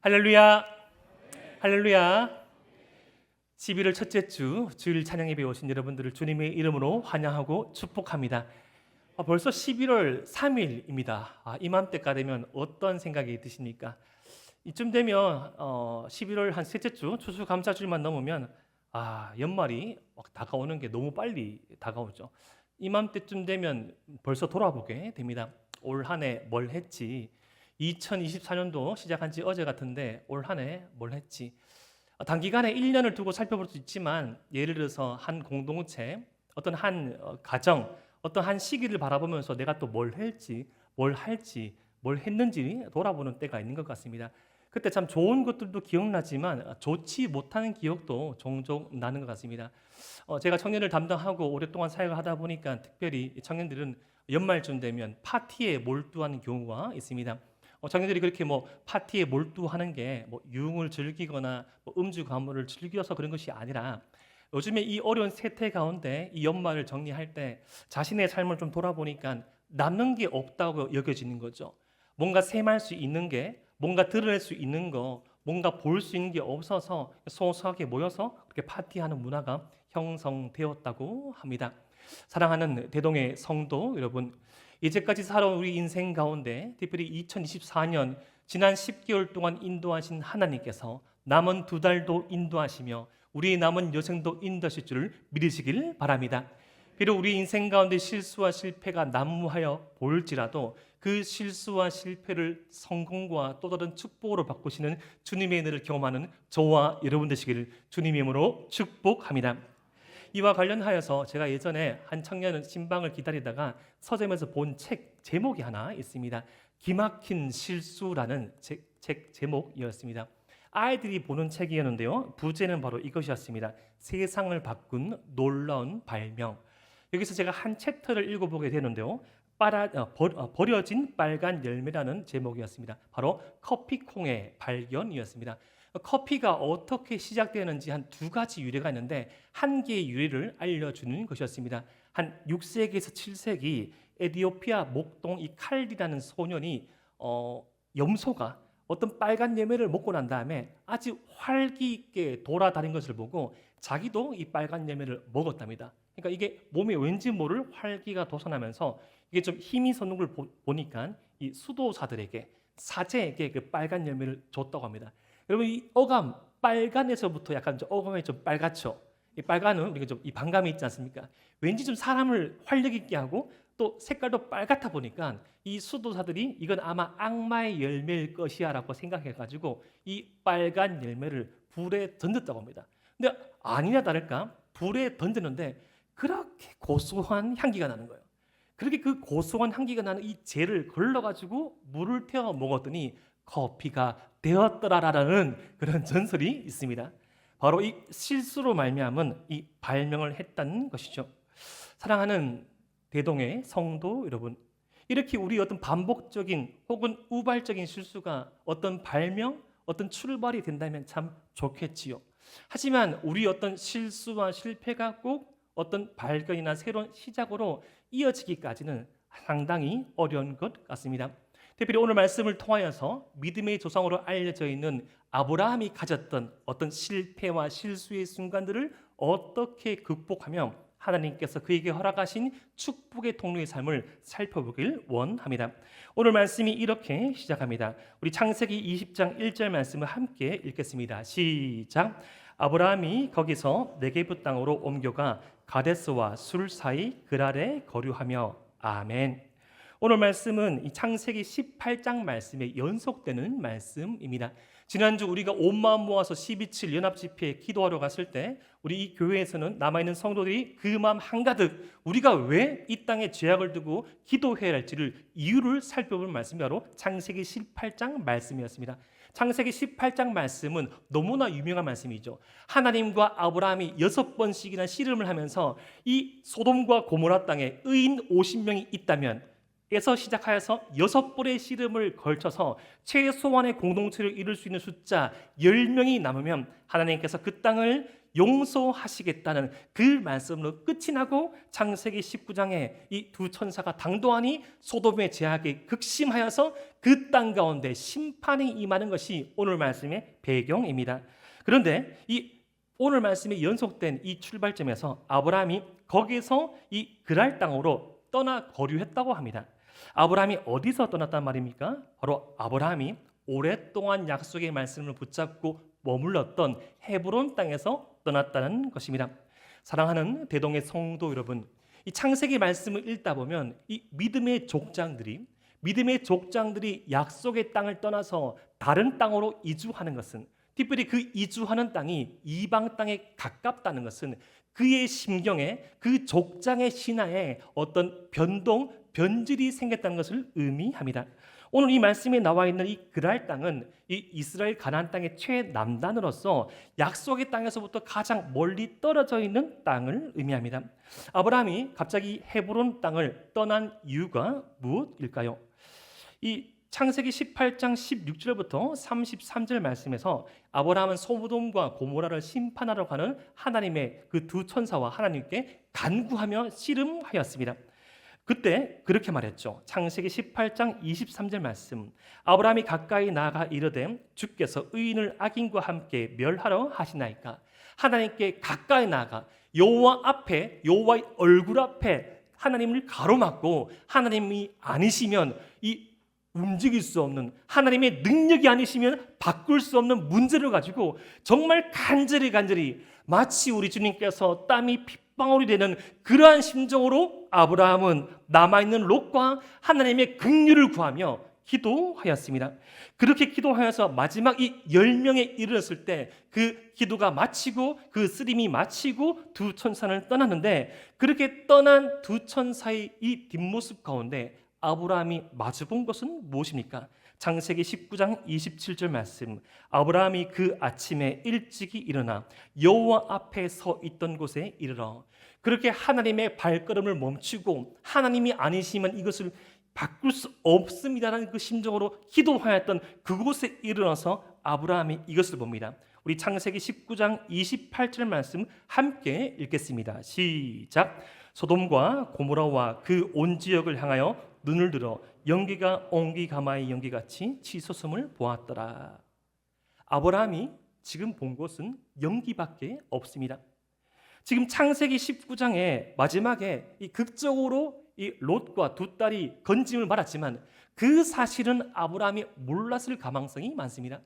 할렐루야, 할렐루야. 11월 첫째 주 주일 찬양 예배에 오신 여러분들을 주님의 이름으로 환영하고 축복합니다. 벌써 11월 3일입니다. 이맘때가 되면 어떤 생각이 드십니까? 이쯤 되면 11월 한 셋째 주 추수감사주일만 넘으면 연말이 막 다가오는 게 너무 빨리 다가오죠. 이맘때쯤 되면 벌써 돌아보게 됩니다. 올 한 해 뭘 했지? 2024년도 시작한 지 어제 같은데 올 한 해 뭘 했지? 단기간에 1년을 두고 살펴볼 수 있지만 예를 들어서 한 공동체, 어떤 한 가정, 어떤 한 시기를 바라보면서 내가 또 뭘 할지, 뭘 할지, 뭘 했는지 돌아보는 때가 있는 것 같습니다. 그때 참 좋은 것들도 기억나지만 좋지 못하는 기억도 종종 나는 것 같습니다. 제가 청년을 담당하고 오랫동안 사역을 하다 보니까 특별히 청년들은 연말쯤 되면 파티에 몰두하는 경우가 있습니다. 청년들이 그렇게 파티에 몰두하는 게 유흥을 즐기거나 음주 가무를 즐겨서 그런 것이 아니라 요즘에 이 어려운 세태 가운데 이 연말을 정리할 때 자신의 삶을 좀 돌아보니까 남는 게 없다고 여겨지는 거죠. 뭔가 셈할 수 있는 게, 뭔가 드러낼 수 있는 거, 뭔가 볼 수 있는 게 없어서 소소하게 모여서 그렇게 파티하는 문화가 형성되었다고 합니다. 사랑하는 대동의 성도 여러분, 이제까지 살아온 우리 인생 가운데 특별히 2024년 지난 10개월 동안 인도하신 하나님께서 남은 2달도 인도하시며 우리의 남은 여생도 인도하실 줄을 믿으시길 바랍니다. 비록 우리 인생 가운데 실수와 실패가 난무하여 보일지라도 그 실수와 실패를 성공과 또 다른 축복으로 바꾸시는 주님의 은혜를 경험하는 저와 여러분 되시기를 주님의 이름으로 축복합니다. 이와 관련하여서 제가 예전에 한 청년은 신방을 기다리다가 서점에서 본 책 제목이 하나 있습니다. 기막힌 실수라는 책 제목이었습니다. 아이들이 보는 책이었는데요. 부제는 바로 이것이었습니다. 세상을 바꾼 놀라운 발명. 여기서 제가 한 챕터를 읽어보게 되는데요. 버려진 빨간 열매라는 제목이었습니다. 바로 커피콩의 발견이었습니다. 커피가 어떻게 시작되는지 한 2가지 유래가 있는데 한 개의 유래를 알려주는 것이었습니다. 한 6세기에서 7세기 에티오피아 목동 이 칼디라는 소년이 염소가 어떤 빨간 열매를 먹고 난 다음에 아주 활기 있게 돌아다닌 것을 보고 자기도 이 빨간 열매를 먹었답니다. 그러니까 이게 몸에 왠지 모를 활기가 돋아나면서 이게 좀 힘이 솟는 걸 보니까 이 수도사들에게 사제에게 그 빨간 열매를 줬다고 합니다. 여러분 이 어감 빨간에서부터 약간 좀 어감이 좀 빨갛죠. 이 빨간은 우리가 좀 이 반감이 있지 않습니까? 왠지 좀 사람을 활력 있게 하고 또 색깔도 빨갛다 보니까 이 수도사들이 이건 아마 악마의 열매일 것이야라고 생각해가지고 이 빨간 열매를 불에 던졌다고 합니다. 근데 아니나 다를까 불에 던졌는데 그렇게 고소한 향기가 나는 거예요. 그렇게 그 고소한 향기가 나는 이 재를 걸러가지고 물을 태워 먹었더니 커피가 되었더라라는 그런 전설이 있습니다. 바로 이 실수로 말미암은 이 발명을 했다는 것이죠. 사랑하는 대동의 성도 여러분, 이렇게 우리 어떤 반복적인 혹은 우발적인 실수가 어떤 발명, 어떤 출발이 된다면 참 좋겠지요. 하지만 우리 어떤 실수와 실패가 꼭 어떤 발견이나 새로운 시작으로 이어지기까지는 상당히 어려운 것 같습니다. 특별히 오늘 말씀을 통하여서 믿음의 조상으로 알려져 있는 아브라함이 가졌던 어떤 실패와 실수의 순간들을 어떻게 극복하며 하나님께서 그에게 허락하신 축복의 통로의 삶을 살펴보길 원합니다. 오늘 말씀이 이렇게 시작합니다. 우리 창세기 20장 1절 말씀을 함께 읽겠습니다. 시작. 아브라함이 거기서 네게브 땅으로 옮겨가 가데스와 술 사이 그랄에 거류하며. 아멘. 오늘 말씀은 이 창세기 18장 말씀에 연속되는 말씀입니다. 지난주 우리가 온 마음 모아서 12.7 연합집회에 기도하러 갔을 때 우리 이 교회에서는 남아있는 성도들이 그 마음 한가득 우리가 왜 이 땅에 죄악을 두고 기도해야 할지를 이유를 살펴볼 말씀이 바로 창세기 18장 말씀이었습니다. 창세기 18장 말씀은 너무나 유명한 말씀이죠. 하나님과 아브라함이 6번씩이나 씨름을 하면서 이 소돔과 고모라 땅에 의인 50명이 있다면 에서 시작하여서 6번의 씨름을 걸쳐서 최소한의 공동체를 이룰 수 있는 숫자 10명이 남으면 하나님께서 그 땅을 용서하시겠다는 그 말씀으로 끝이 나고 창세기 19장에 이 두 천사가 당도하니 소돔의 제약에 극심하여서 그 땅 가운데 심판이 임하는 것이 오늘 말씀의 배경입니다. 그런데 이 오늘 말씀이 연속된 이 출발점에서 아브라함이 거기서 이 그랄 땅으로 떠나 거류했다고 합니다. 아브라함이 어디서 떠났단 말입니까? 바로 아브라함이 오랫동안 약속의 말씀을 붙잡고 머물렀던 헤브론 땅에서 떠났다는 것입니다. 사랑하는 대동의 성도 여러분, 이 창세기 말씀을 읽다 보면 이 믿음의 족장들이 약속의 땅을 떠나서 다른 땅으로 이주하는 것은, 특별히 그 이주하는 땅이 이방 땅에 가깝다는 것은 그의 심경에, 그 족장의 신화에 어떤 변질이 생겼다는 것을 의미합니다. 오늘 이 말씀에 나와 있는 이 그랄 땅은 이 이스라엘 가나안 땅의 최남단으로서 약속의 땅에서부터 가장 멀리 떨어져 있는 땅을 의미합니다. 아브라함이 갑자기 헤브론 땅을 떠난 이유가 무엇일까요? 이 창세기 18장 16절부터 33절 말씀에서 아브라함은 소돔과 고모라를 심판하러 가는 하나님의 그 두 천사와 하나님께 간구하며 씨름하였습니다. 그때 그렇게 말했죠. 창세기 18장 23절 말씀. 아브라함이 가까이 나아가 이르되 주께서 의인을 악인과 함께 멸하러 하시나이까. 하나님께 가까이 나아가 여호와의 얼굴 앞에 하나님을 가로막고 하나님이 아니시면 이 움직일 수 없는, 하나님의 능력이 아니시면 바꿀 수 없는 문제를 가지고 정말 간절히 마치 우리 주님께서 땀이 핏방울이 되는 그러한 심정으로 아브라함은 남아있는 롯과 하나님의 긍휼을 구하며 기도하였습니다. 그렇게 기도하여서 마지막 이 10명에 이르렀을 때 그 기도가 마치고 그 쓰림이 마치고 두 천사를 떠났는데, 그렇게 떠난 두 천사의 이 뒷모습 가운데 아브라함이 마주본 것은 무엇입니까? 창세기 19장 27절 말씀. 아브라함이 그 아침에 일찍이 일어나 여호와 앞에 서 있던 곳에 이르러 그렇게 하나님의 발걸음을 멈추고 하나님이 아니시면 이것을 바꿀 수 없습니다라는 그 심정으로 기도하였던 그곳에 일어나서 아브라함이 이것을 봅니다. 우리 창세기 19장 28절 말씀 함께 읽겠습니다. 시작. 소돔과 고모라와 그 온 지역을 향하여 눈을 들어 연기가 옹기 가마의 연기같이 치솟음을 보았더라. 아브라함이 지금 본 것은 연기밖에 없습니다. 지금 창세기 19장의 마지막에 이 극적으로 이 롯과 두 딸이 건짐을 받았지만 그 사실은 아브라함이 몰랐을 가망성이 많습니다.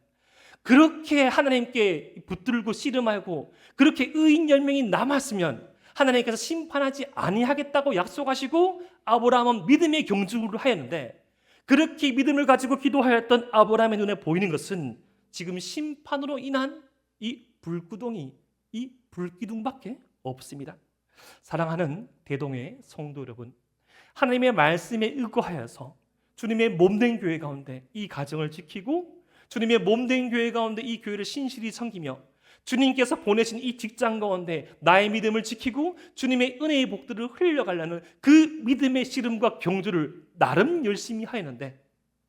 그렇게 하나님께 붙들고 씨름하고 그렇게 의인 10명이 남았으면 하나님께서 심판하지 아니하겠다고 약속하시고 아브라함은 믿음의 경주를 하였는데, 그렇게 믿음을 가지고 기도하였던 아브라함의 눈에 보이는 것은 지금 심판으로 인한 이 불구덩이, 이 불기둥밖에 없습니다. 사랑하는 대동의 성도 여러분, 하나님의 말씀에 의거하여서 주님의 몸된 교회 가운데 이 가정을 지키고 주님의 몸된 교회 가운데 이 교회를 신실히 섬기며 주님께서 보내신 이 직장 가운데 나의 믿음을 지키고 주님의 은혜의 복들을 흘려가려는 그 믿음의 씨름과 경주를 나름 열심히 하였는데,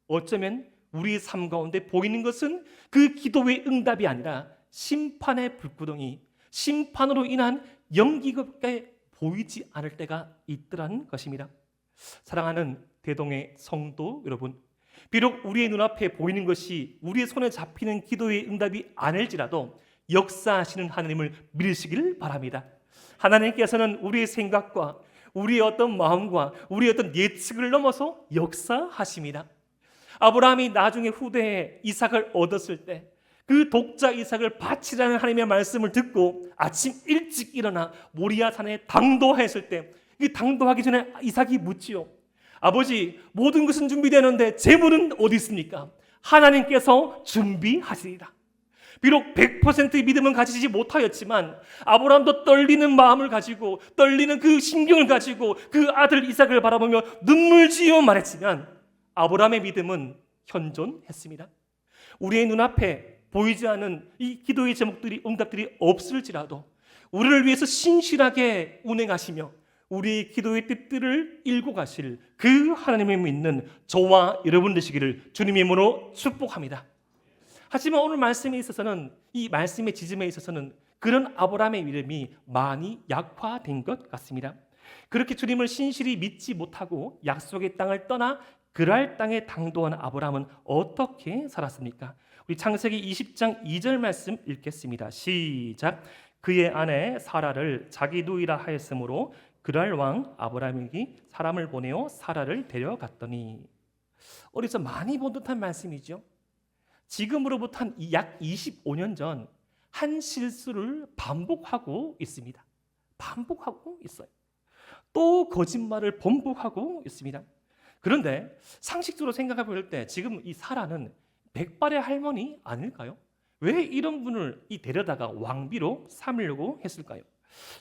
어쩌면 우리의 삶 가운데 보이는 것은 그 기도의 응답이 아니라 심판의 불구덩이, 심판으로 인한 연기밖에 보이지 않을 때가 있더라는 것입니다. 사랑하는 대동의 성도 여러분, 비록 우리의 눈앞에 보이는 것이 우리의 손에 잡히는 기도의 응답이 아닐지라도 역사하시는 하나님을 믿으시기를 바랍니다. 하나님께서는 우리의 생각과 우리의 어떤 마음과 우리의 어떤 예측을 넘어서 역사하십니다. 아브라함이 나중에 후대에 이삭을 얻었을 때 그 독자 이삭을 바치라는 하나님의 말씀을 듣고 아침 일찍 일어나 모리아 산에 당도했을 때, 이 당도하기 전에 이삭이 묻지요. 아버지, 모든 것은 준비되는데 재물은 어디 있습니까? 하나님께서 준비하시리라. 비록 100%의 믿음은 가지지 못하였지만 아브라함도 떨리는 마음을 가지고, 떨리는 그 심경을 가지고 그 아들 이삭을 바라보며 눈물 지어 말했지만 아브라함의 믿음은 현존했습니다. 우리의 눈앞에 보이지 않은 이 기도의 제목들이, 응답들이 없을지라도 우리를 위해서 신실하게 운행하시며 우리의 기도의 뜻들을 일고 가실 그 하나님을 믿는 저와 여러분 되시기를 주님의 이름으로 축복합니다. 하지만 오늘 말씀에 있어서는, 이 말씀의 지점에 있어서는 그런 아브라함의 믿음이 많이 약화된 것 같습니다. 그렇게 주님을 신실히 믿지 못하고 약속의 땅을 떠나 그랄 땅에 당도한 아브라함은 어떻게 살았습니까? 우리 창세기 20장 2절 말씀 읽겠습니다. 시작. 그의 아내 사라를 자기 누이라 하였으므로 그랄 왕 아브라함이 사람을 보내어 사라를 데려갔더니. 어디서 많이 본 듯한 말씀이죠. 지금으로부터 약 25년 전 한 실수를 반복하고 있습니다. 반복하고 있어요. 또 거짓말을 반복하고 있습니다. 그런데 상식적으로 생각해 볼 때 지금 이 사라는 백발의 할머니 아닐까요? 왜 이런 분을 데려다가 왕비로 삼으려고 했을까요?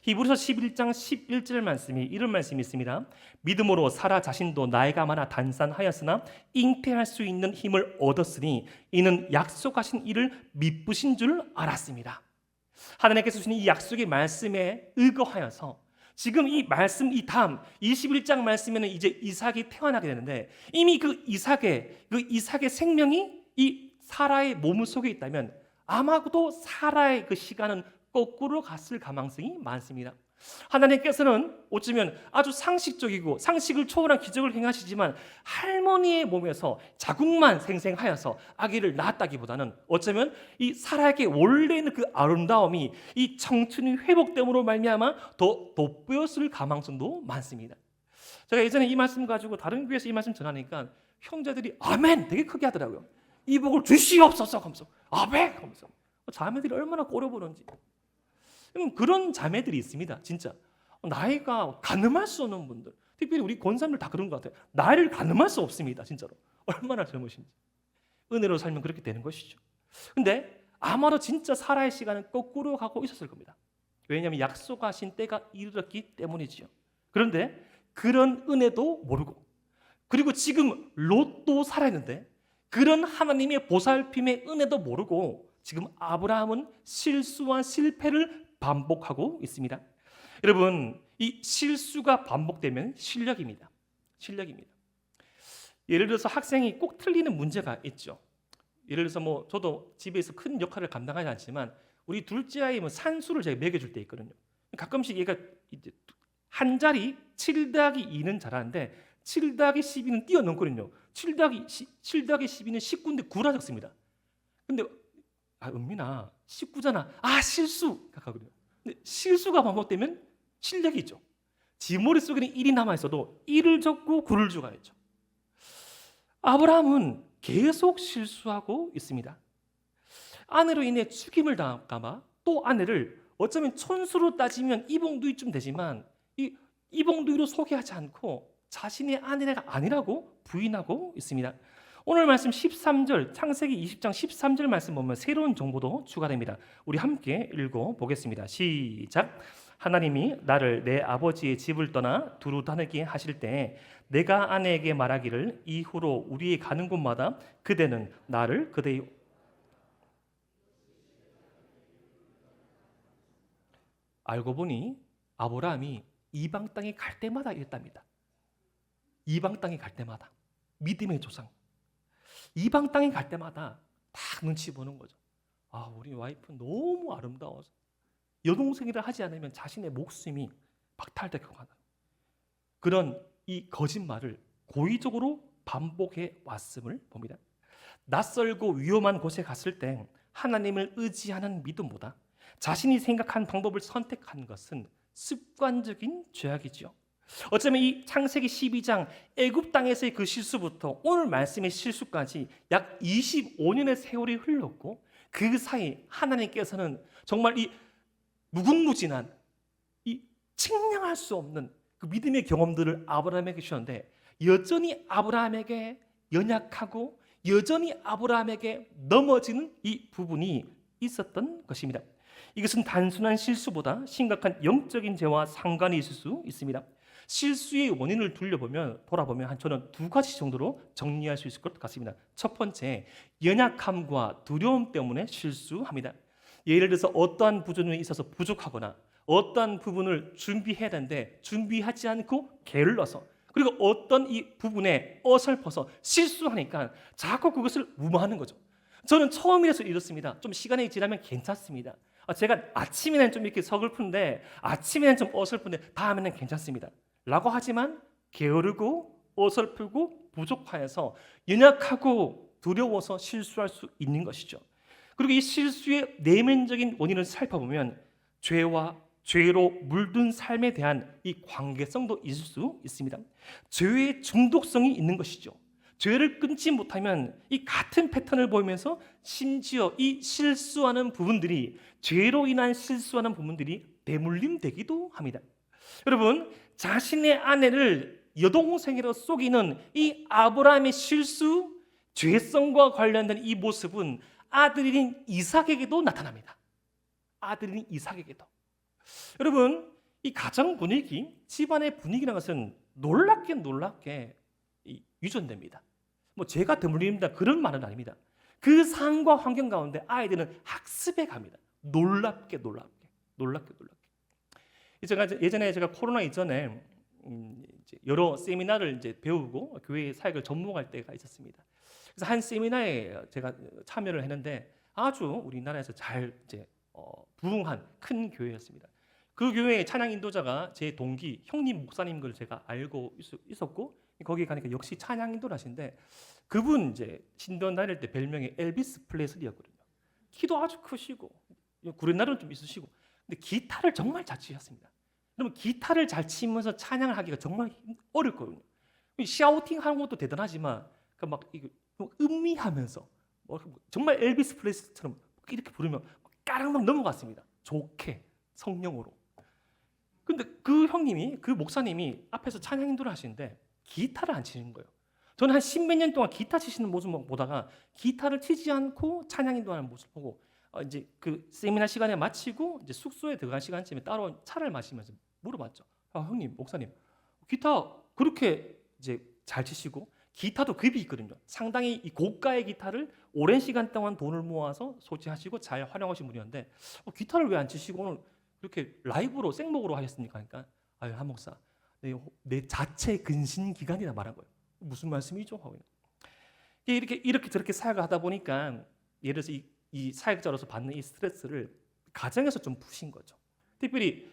히브리서 11장 11절 말씀이 이런 말씀이 있습니다. 믿음으로 사라 자신도 나이가 많아 단산하였으나 잉태할 수 있는 힘을 얻었으니 이는 약속하신 이를 미쁘신 줄 알았습니다. 하나님께서 주신 이 약속의 말씀에 의거하여서 지금 이 말씀 이 다음 21장 말씀에는 이제 이삭이 태어나게 되는데 이미 그 이삭의 생명이 이 사라의 몸 속에 있다면 아마도 사라의 그 시간은 거꾸로 갔을 가능성이 많습니다. 하나님께서는 어쩌면 아주 상식적이고 상식을 초월한 기적을 행하시지만 할머니의 몸에서 자궁만 생생하여서 아기를 낳았다기보다는 어쩌면 이 사라에게 원래 있는 그 아름다움이 이 청춘의 회복됨으로 말미암아 더 돋보였을 가능성도 많습니다. 제가 예전에 이 말씀 가지고 다른 교회에서 이 말씀 전하니까 형제들이 아멘 되게 크게 하더라고요. 이 복을 주시옵소서 하면서 아멘 하면서 자매들이 얼마나 꼴려보는지. 그런 자매들이 있습니다. 진짜 나이가 가늠할 수 없는 분들, 특별히 우리 권사님들 다 그런 것 같아요. 나이를 가늠할 수 없습니다. 진짜로 얼마나 젊으신지. 은혜로 살면 그렇게 되는 것이죠. 근데 아마도 진짜 사라의 시간은 거꾸로 가고 있었을 겁니다. 왜냐하면 약속하신 때가 이르렀기 때문이지요. 그런데 그런 은혜도 모르고, 그리고 지금 롯도 살아있는데 그런 하나님의 보살핌의 은혜도 모르고 지금 아브라함은 실수와 실패를 반복하고 있습니다. 여러분, 이 실수가 반복되면 실력입니다. 실력입니다. 예를 들어서 학생이 꼭 틀리는 문제가 있죠. 예를 들어서 저도 집에서 큰 역할을 감당하지 않지만 우리 둘째 아이 산수를 제가 매겨줄 때 있거든요. 가끔씩 얘가 이제 한 자리 7 더하기 2는 잘하는데 7 더하기 12는 뛰어넘거든요. 7 더하기 12는 19인데 9라 적습니다. 근데 은민아 19잖아. 실수 하거든요. 근데 실수가 반복되면 실력이 있죠. 지 머릿속에는 1이 남아있어도 1을 적고 9를 주가야죠. 아브라함은 계속 실수하고 있습니다. 아내로 인해 죽임을 당할까 봐 또 아내를 어쩌면 촌수로 따지면 이봉두이쯤 되지만 이봉두이로 소개하지 않고 자신의 아내가 아니라고 부인하고 있습니다. 오늘 말씀 13절, 창세기 20장 13절 말씀 보면 새로운 정보도 추가됩니다. 우리 함께 읽어보겠습니다. 시작. 하나님이 나를 내 아버지의 집을 떠나 두루 다니게 하실 때 내가 아내에게 말하기를 이후로 우리의 가는 곳마다 그대는 나를 그대의 알고 보니 아브라함이 이방 땅에 갈 때마다 이랬답니다. 이방 땅에 갈 때마다 믿음의 조상. 이방 땅에 갈 때마다 다 눈치 보는 거죠. 우리 와이프 너무 아름다워서 여동생이라 하지 않으면 자신의 목숨이 박탈될 것 같아요. 그런 이 거짓말을 고의적으로 반복해 왔음을 봅니다. 낯설고 위험한 곳에 갔을 때 하나님을 의지하는 믿음보다 자신이 생각한 방법을 선택한 것은 습관적인 죄악이죠. 어쩌면 이 창세기 12장 애굽 땅에서의 그 실수부터 오늘 말씀의 실수까지 약 25년의 세월이 흘렀고 그 사이 하나님께서는 정말 이 무궁무진한 이 측량할 수 없는 그 믿음의 경험들을 아브라함에게 주셨는데 여전히 아브라함에게 연약하고 여전히 아브라함에게 넘어지는 이 부분이 있었던 것입니다. 이것은 단순한 실수보다 심각한 영적인 죄와 상관이 있을 수 있습니다. 실수의 원인을 돌아보면 저는 두 가지 정도로 정리할 수 있을 것 같습니다. 첫 번째, 연약함과 두려움 때문에 실수합니다. 예를 들어서 어떠한 부분에 있어서 부족하거나 어떠한 부분을 준비해야 되는데 준비하지 않고 게을러서, 그리고 어떤 이 부분에 어설퍼서 실수하니까 자꾸 그것을 무마하는 거죠. 저는 처음이라서 이렇습니다. 좀 시간이 지나면 괜찮습니다. 제가 아침에는 좀 이렇게 서글픈데 아침에는 좀 어설픈데 다음에는 괜찮습니다 라고 하지만 게으르고 어설프고 부족하여서 연약하고 두려워서 실수할 수 있는 것이죠. 그리고 이 실수의 내면적인 원인을 살펴보면 죄와 죄로 물든 삶에 대한 이 관계성도 있을 수 있습니다. 죄의 중독성이 있는 것이죠. 죄를 끊지 못하면 이 같은 패턴을 보이면서 심지어 이 실수하는 부분들이 죄로 인한 실수하는 부분들이 대물림되기도 합니다. 여러분, 자신의 아내를 여동생으로 속이는 이 아브라함의 실수, 죄성과 관련된 이 모습은 아들인 이삭에게도 나타납니다. 아들인 이삭에게도. 여러분, 이 가정 분위기, 집안의 분위기라는 것은 놀랍게 유전됩니다. 뭐 제가 드물립니다 그런 말은 아닙니다. 그 상황과 환경 가운데 아이들은 학습해 갑니다. 놀랍게. 예전에 제가 코로나 이전에 이제 여러 세미나를 이제 배우고 교회 사역을 전무할 때가 있었습니다. 그래서 한 세미나에 제가 참여를 했는데 아주 우리나라에서 잘 이제 부흥한 큰 교회였습니다. 그 교회의 찬양 인도자가 제 동기 형님 목사님 걸 제가 알고 있었고 거기 가니까 역시 찬양 인도를 하신데 그분 이제 신전 다닐 때 별명이 엘비스 프레슬리였거든요. 키도 아주 크시고 구렛나루는 좀 있으시고 근데 기타를 정말 잘 치셨습니다. 그러면 기타를 잘 치면서 찬양을 하기가 정말 어렵거든요. 샤우팅하는 것도 대단하지만 막 음미하면서 정말 엘비스 프레슬리처럼 이렇게 부르면 까랑막 넘어갔습니다. 좋게 성령으로. 근데 그 형님이 그 목사님이 앞에서 찬양 인도를 하시는데 기타를 안 치는 거예요. 저는 한 십몇 년 동안 기타 치시는 모습 보다가 기타를 치지 않고 찬양 인도하는 모습 보고 이제 그 세미나 시간에 마치고 이제 숙소에 들어갈 시간쯤에 따로 차를 마시면서 물어봤죠. 형님, 목사님, 기타 그렇게 이제 잘 치시고 기타도 급이 있거든요. 상당히 이 고가의 기타를 오랜 시간 동안 돈을 모아서 소지하시고 잘 활용하신 분이었는데 기타를 왜 안 치시고 오늘 그렇게 라이브로 생목으로 하셨습니까? 그러니까 한 목사, 내 자체 근신 기간이라 말한 거예요. 무슨 말씀이죠? 하고 이렇게 저렇게 사역을 하다 보니까 예를 들어서 이 사역자로서 받는 이 스트레스를 가정에서 좀 푸신 거죠. 특별히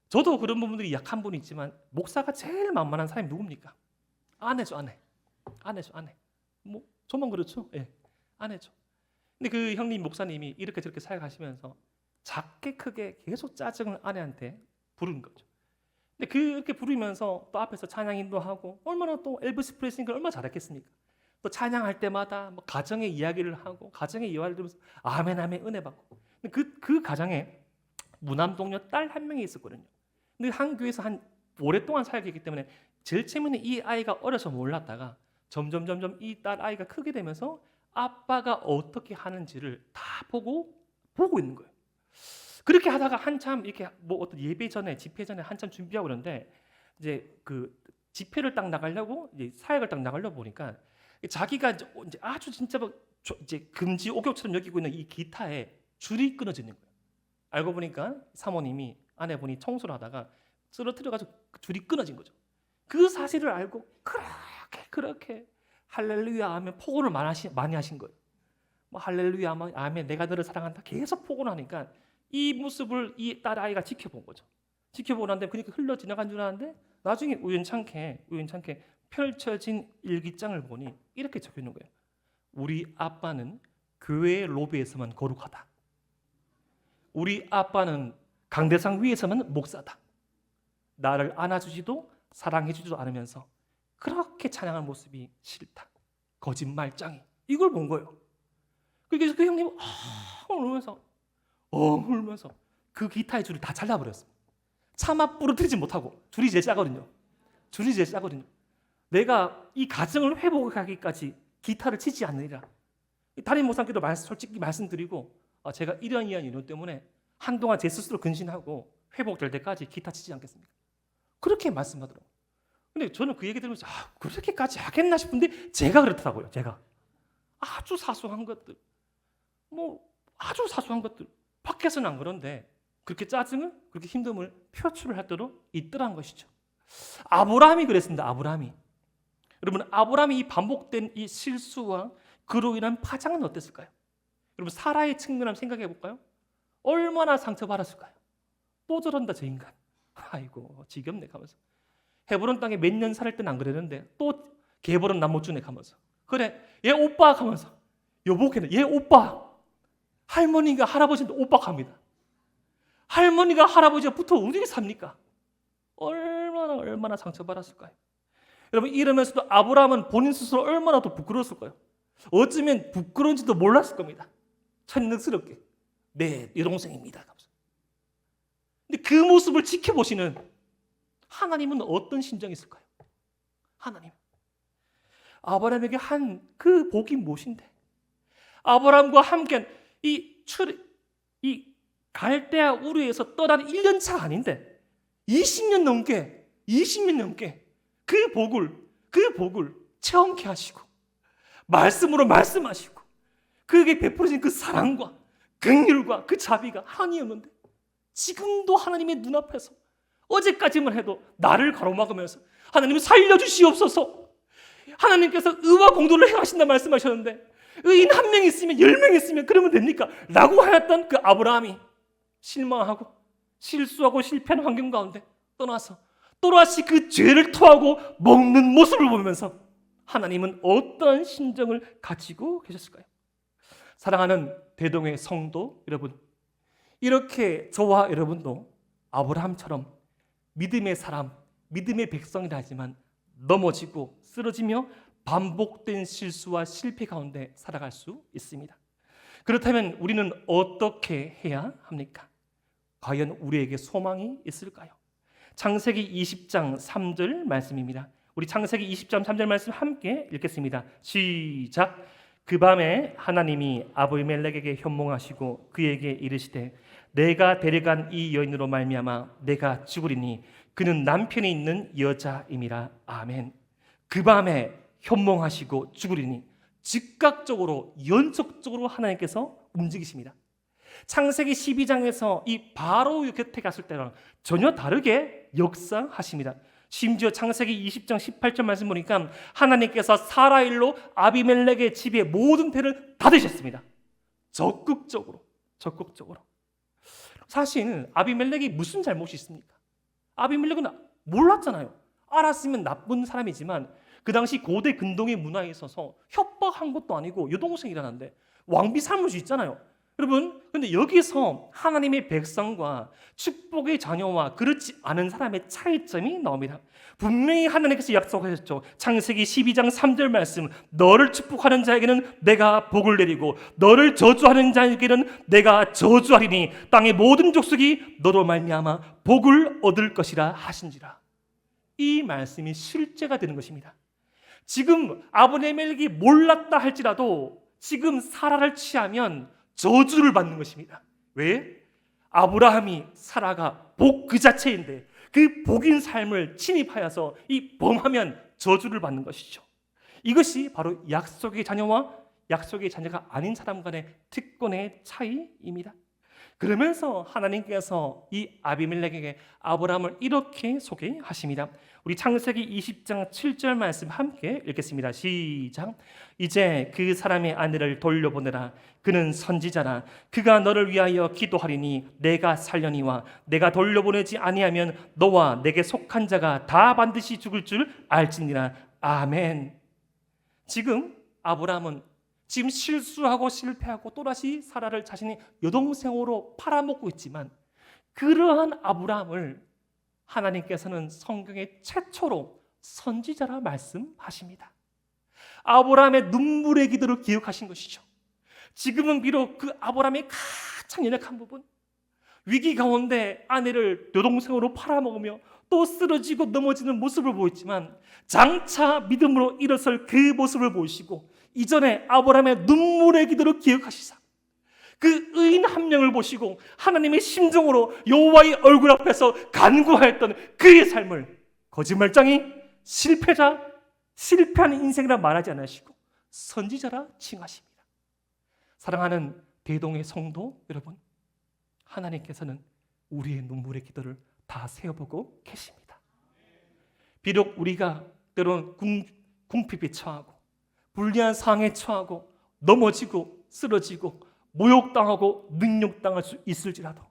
저도 그런 부분들이 약한 분이 있지만 목사가 제일 만만한 사람이 누굽니까? 아내죠, 아내. 뭐 저만 그렇죠? 예, 아내죠. 근데 그 형님 목사님이 이렇게 저렇게 사역하시면서 작게 크게 계속 짜증을 아내한테 부르는 거죠. 근데 그렇게 부르면서 또 앞에서 찬양 인도하고 얼마나 또 엘비스 프레슬리가 얼마나 잘했겠습니까? 또 찬양할 때마다 뭐 가정의 이야기를 하고 가정의 이야기를 들으면서 아멘 은혜 받고. 그 가정에 무남 동료 딸 한 명이 있었거든요. 근데 한 교회에서 한 오랫동안 사역했기 때문에 제일 처음에는 이 아이가 어려서 몰랐다가 점점 이 딸 아이가 크게 되면서 아빠가 어떻게 하는지를 다 보고 있는 거예요. 그렇게 하다가 한참 이렇게 뭐 어떤 예배 전에 집회 전에 한참 준비하고 그러는데 이제 그 집회를 딱 나가려고 이제 사역을 딱 나가려고 보니까 자기가 이제 아주 진짜 이제 금지 옥욕처럼 여기고 있는 이 기타에 줄이 끊어지는 거예요. 알고 보니까 사모님이 아내분이 청소를 하다가 쓰러뜨려가지고 줄이 끊어진 거죠. 그 사실을 알고 그렇게 할렐루야 아멘 포근을 많이 하신 거예요. 뭐 할렐루야 아멘 내가 너를 사랑한다 계속 포근하니까 이 모습을 이 딸 아이가 지켜본 거죠. 지켜보고 난데 그러니까 흘러 지나간 줄 알았는데 나중에 우연찮게 펼쳐진 일기장을 보니 이렇게 적혀 있는 거예요. 우리 아빠는 교회 로비에서만 거룩하다. 우리 아빠는 강대상 위에서만 목사다. 나를 안아주지도 사랑해주지도 않으면서 그렇게 찬양하는 모습이 싫다. 거짓말장이. 이걸 본 거예요. 그래서 그 형님은 울면서 그 기타의 줄을 다 잘라버렸어요. 차마 부러뜨리지 못하고 줄이 제일 짜거든요. 내가 이 가정을 회복하기까지 기타를 치지 않느니라. 담임 목사님께도 솔직히 말씀드리고 제가 이런 이유 때문에 한동안 제 스스로 근신하고 회복될 때까지 기타 치지 않겠습니까? 그렇게 말씀하더라고요. 근데 저는 그 얘기 들으면서 그렇게까지 하겠나 싶은데 제가 그렇더라고요. 제가 아주 사소한 것들 밖에서는 안 그런데 그렇게 짜증을 그렇게 힘듦을 표출을 할 때도 있더란 것이죠. 아브라함이 그랬습니다. 여러분 아브라함이 이 반복된 이 실수와 그로 인한 파장은 어땠을까요? 여러분 사라의 측면 한번 생각해 볼까요? 얼마나 상처받았을까요? 또 저런다 저 인간. 아이고 지겹네 하면서. 헤브론 땅에 몇 년 살 때는 안 그랬는데 또 개버릇 나못 주네 하면서. 그래 얘 오빠 하면서. 여보게는 얘 오빠. 할머니가 할아버지인데 오빠 합니다. 할머니가 할아버지가 붙어 어떻게 삽니까? 얼마나 상처받았을까요? 여러분 이러면서도 아브라함은 본인 스스로 얼마나 더 부끄러웠을까요? 어쩌면 부끄러운지도 몰랐을 겁니다. 천능스럽게 네 여동생입니다. 근데 그 모습을 지켜보시는 하나님은 어떤 심정이 있을까요? 하나님 아브라함에게 한 그 복이 무엇인데? 아브라함과 함께 이 갈대아 우르에서 떠난 1년차 아닌데 20년 넘게 그 복을 체험케 하시고 말씀으로 말씀하시고 그에게 베풀어진 그 사랑과 긍휼과 그 자비가 한이었는데 지금도 하나님의 눈앞에서 어제까지만 해도 나를 가로막으면서 하나님 살려주시옵소서. 하나님께서 의와 공도를 행하신다 말씀하셨는데 의인 한 명 있으면 10명 있으면 그러면 됩니까? 라고 하였던 그 아브라함이 실망하고 실수하고 실패한 환경 가운데 떠나서 또다시 그 죄를 토하고 먹는 모습을 보면서 하나님은 어떠한 심정을 가지고 계셨을까요? 사랑하는 대동의 성도 여러분, 이렇게 저와 여러분도 아브라함처럼 믿음의 사람, 믿음의 백성이라 하지만 넘어지고 쓰러지며 반복된 실수와 실패 가운데 살아갈 수 있습니다. 그렇다면 우리는 어떻게 해야 합니까? 과연 우리에게 소망이 있을까요? 창세기 20장 3절 말씀입니다. 우리 창세기 20장 3절 말씀 함께 읽겠습니다. 시작. 그 밤에 하나님이 아비멜렉에게 현몽하시고 그에게 이르시되 내가 데려간 이 여인으로 말미암아 내가 죽으리니 그는 남편이 있는 여자임이라. 아멘. 그 밤에 현몽하시고 죽으리니 즉각적으로 연속적으로 하나님께서 움직이십니다. 창세기 12장에서 이 바로 곁에 갔을 때랑 전혀 다르게 역사하십니다. 심지어 창세기 20장 18절 말씀 보니까 하나님께서 사라 일로 아비멜렉의 집에 모든 태를 닫으셨습니다. 적극적으로. 사실 아비멜렉이 무슨 잘못이 있습니까? 아비멜렉은 몰랐잖아요. 알았으면 나쁜 사람이지만 그 당시 고대 근동의 문화에 있어서 협박한 것도 아니고 여동생이라는데 왕비 삶을 수 있잖아요. 여러분, 근데 여기서 하나님의 백성과 축복의 자녀와 그렇지 않은 사람의 차이점이 나옵니다. 분명히 하나님께서 약속하셨죠. 창세기 12장 3절 말씀, 너를 축복하는 자에게는 내가 복을 내리고 너를 저주하는 자에게는 내가 저주하리니 땅의 모든 족속이 너로 말미암아 복을 얻을 것이라 하신지라. 이 말씀이 실제가 되는 것입니다. 지금 아브라멜렉이 몰랐다 할지라도 지금 사라를 취하면 저주를 받는 것입니다. 왜? 아브라함이 사라가 복 그 자체인데 그 복인 삶을 침입하여서 이 범하면 저주를 받는 것이죠. 이것이 바로 약속의 자녀와 약속의 자녀가 아닌 사람 간의 특권의 차이입니다. 그러면서 하나님께서 이 아비멜렉에게 아브라함을 이렇게 소개하십니다. 우리 창세기 20장 7절 말씀 함께 읽겠습니다. 시작. 이제 그 사람의 아내를 돌려보내라. 그는 선지자라. 그가 너를 위하여 기도하리니 내가 살려니와 내가 돌려보내지 아니하면 너와 내게 속한 자가 다 반드시 죽을 줄 알지니라. 아멘. 지금 아브라함은 지금 실수하고 실패하고 또다시 사라를 자신의 여동생으로 팔아먹고 있지만 그러한 아브라함을 하나님께서는 성경의 최초로 선지자라 말씀하십니다. 아브라함의 눈물의 기도를 기억하신 것이죠. 지금은 비록 그 아브라함의 가장 연약한 부분, 위기 가운데 아내를 여동생으로 팔아먹으며 또 쓰러지고 넘어지는 모습을 보였지만 장차 믿음으로 일어설 그 모습을 보시고 이전에 아브라함의 눈물의 기도를 기억하시사 그 의인 한 명을 보시고 하나님의 심정으로 여호와의 얼굴 앞에서 간구하였던 그의 삶을 거짓말장이 실패자, 실패하는 인생이라 말하지 않으시고 선지자라 칭하십니다. 사랑하는 대동의 성도 여러분, 하나님께서는 우리의 눈물의 기도를 다 세어보고 계십니다. 비록 우리가 때로는 궁핍에 처하고 불리한 상황에 처하고 넘어지고 쓰러지고 모욕당하고 능욕당할 수 있을지라도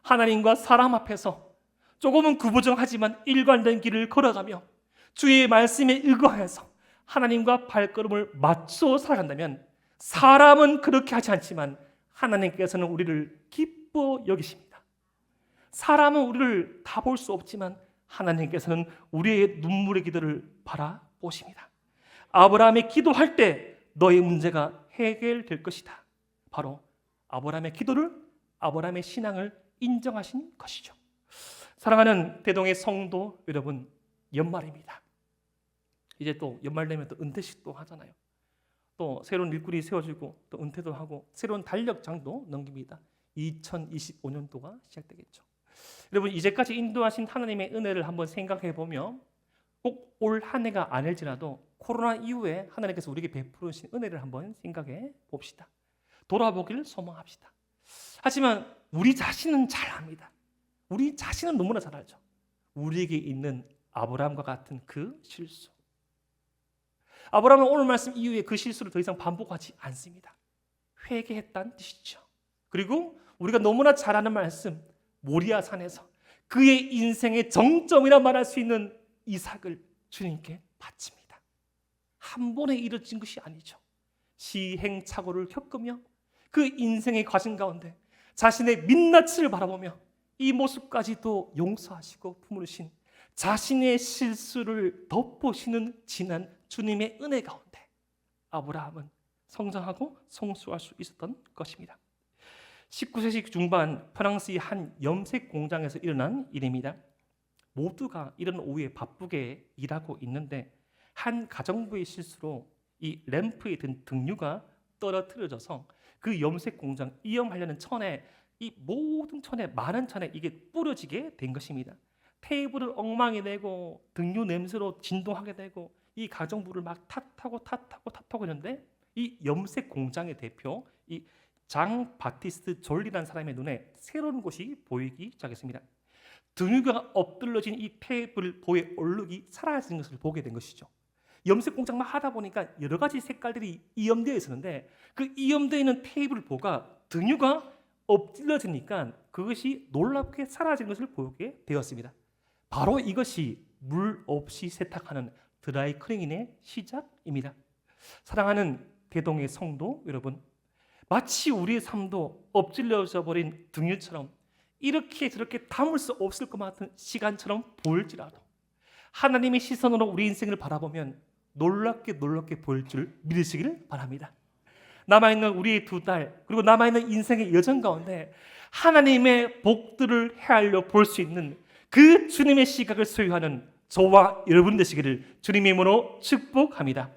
하나님과 사람 앞에서 조금은 구부정하지만 일관된 길을 걸어가며 주의 말씀에 의거해서 하나님과 발걸음을 맞추어 살아간다면 사람은 그렇게 하지 않지만 하나님께서는 우리를 기뻐 여기십니다. 사람은 우리를 다 볼 수 없지만 하나님께서는 우리의 눈물의 기도를 바라보십니다. 아브라함이 기도할 때 너의 문제가 해결될 것이다. 바로 아브라함의 기도를, 아브라함의 신앙을 인정하신 것이죠. 사랑하는 대동의 성도 여러분, 연말입니다. 이제 또 연말 되면 또 은퇴식도 하잖아요. 또 새로운 일꾼이 세워지고 또 은퇴도 하고 새로운 달력장도 넘깁니다. 2025년도가 시작되겠죠. 여러분, 이제까지 인도하신 하나님의 은혜를 한번 생각해 보면 꼭 올 한 해가 아닐지라도 코로나 이후에 하나님께서 우리에게 베푸신 은혜를 한번 생각해 봅시다. 돌아보기를 소망합시다. 하지만 우리 자신은 잘 압니다. 우리 자신은 너무나 잘 알죠. 우리에게 있는 아브라함과 같은 그 실수. 아브라함은 오늘 말씀 이후에 그 실수를 더 이상 반복하지 않습니다. 회개했다는 뜻이죠. 그리고 우리가 너무나 잘 아는 말씀, 모리아 산에서 그의 인생의 정점이라 말할 수 있는 이삭을 주님께 바칩니다. 한 번에 이루어진 것이 아니죠. 시행착오를 겪으며 그 인생의 과정 가운데 자신의 민낯을 바라보며 이 모습까지도 용서하시고 품으신 자신의 실수를 덮으시는 진한 주님의 은혜 가운데 아브라함은 성장하고 성숙할 수 있었던 것입니다. 19세기 중반 프랑스의 한 염색 공장에서 일어난 일입니다. 모두가 이런 오후에 바쁘게 일하고 있는데 한 가정부의 실수로 이 램프에 든 등유가 떨어뜨려져서 그 염색 공장 이염하려는 천에, 이 모든 천에, 많은 천에 이게 뿌려지게 된 것입니다. 테이블을 엉망이 되고 등유 냄새로 진동하게 되고 이 가정부를 막 탓하고 있는데 이 염색 공장의 대표 이 장 바티스트 졸리라는 사람의 눈에 새로운 곳이 보이기 시작했습니다. 등유가 엎드러진 이 테이블 보의 얼룩이 사라진 것을 보게 된 것이죠. 염색 공장만 하다 보니까 여러 가지 색깔들이 이염되어 있었는데 그 이염되어 있는 테이블 보가 등유가 엎질러지니까 그것이 놀랍게 사라진 것을 보게 되었습니다. 바로 이것이 물 없이 세탁하는 드라이 클리닝의 시작입니다. 사랑하는 대동의 성도 여러분, 마치 우리의 삶도 엎질러져 버린 등유처럼 이렇게 저렇게 담을 수 없을 것 같은 시간처럼 보일지라도 하나님의 시선으로 우리 인생을 바라보면 놀랍게 보일 줄 믿으시기를 바랍니다. 남아있는 우리의 2달 그리고 남아있는 인생의 여정 가운데 하나님의 복들을 헤아려 볼 수 있는 그 주님의 시각을 소유하는 저와 여러분 되시기를 주님의 이름으로 축복합니다.